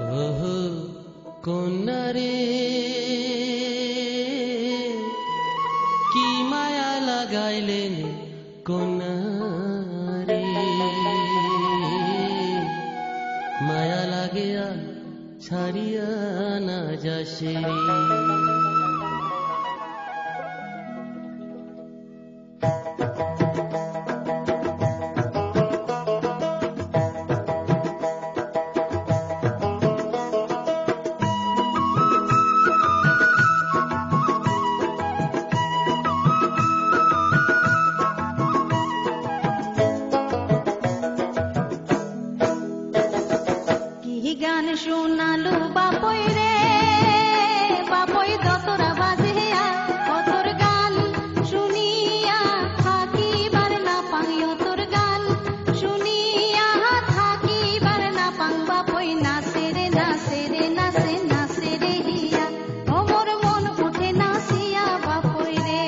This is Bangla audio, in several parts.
ওহো কন্যা রে, কি মায়া লাগাইলেন কন্যা রে, মায়া লাগিয়া ছাড়িয়া না যাসে রে। গান শোনালো বাপই রে, বাপই যতরা বাজিয়া অতর গান শুনিয়া থাকিবার না পাই, অতর গান শুনিয়া থাকিবার না পাং। বাপই নাচে রে নাচে রে নাচে নাচে রে হিয়া, ওমর মন উঠে নাচিয়া বাপই রে,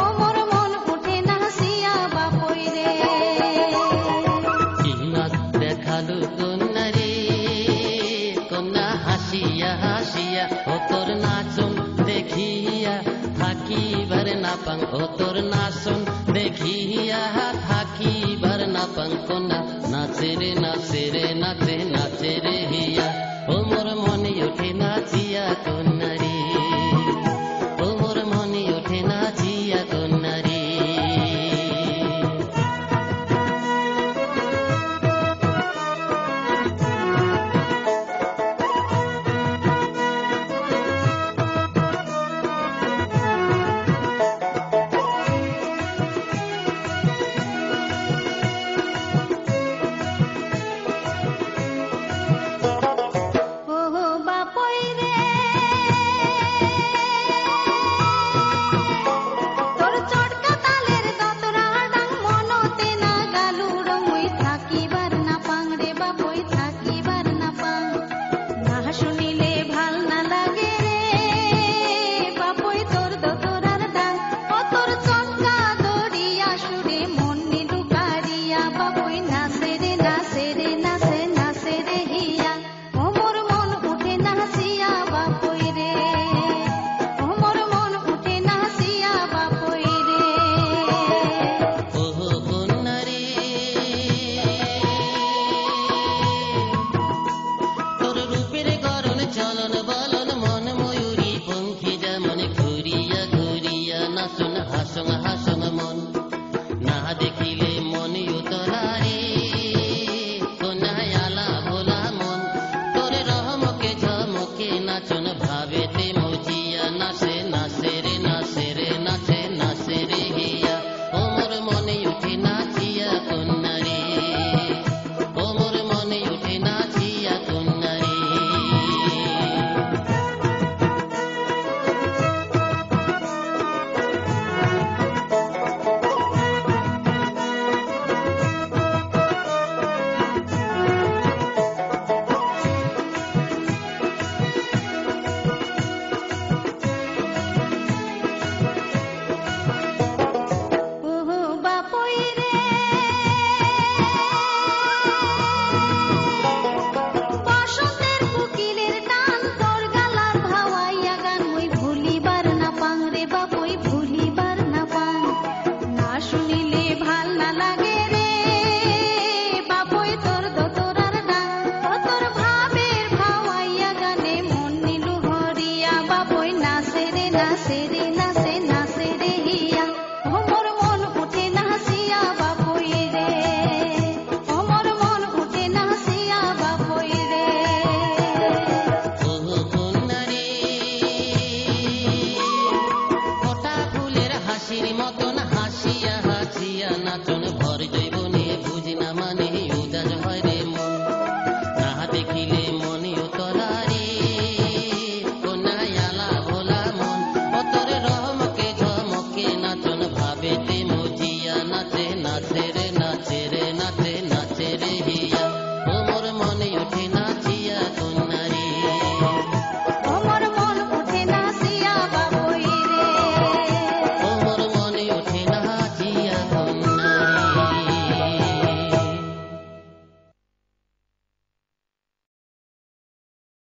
ওমর মন উঠে নাচিয়া বাপই রে। কি নাচ দেখালো কন্যা রে, কন্যা হাসিয়া হাসিয়া ও তোর নাচন দেখিয়া থাকিবার না পাং, ও তোর নাচন দেখিয়া থাকিবার না পাং। কন্যা নাচে রে নাচে রে নাচে নাচে রে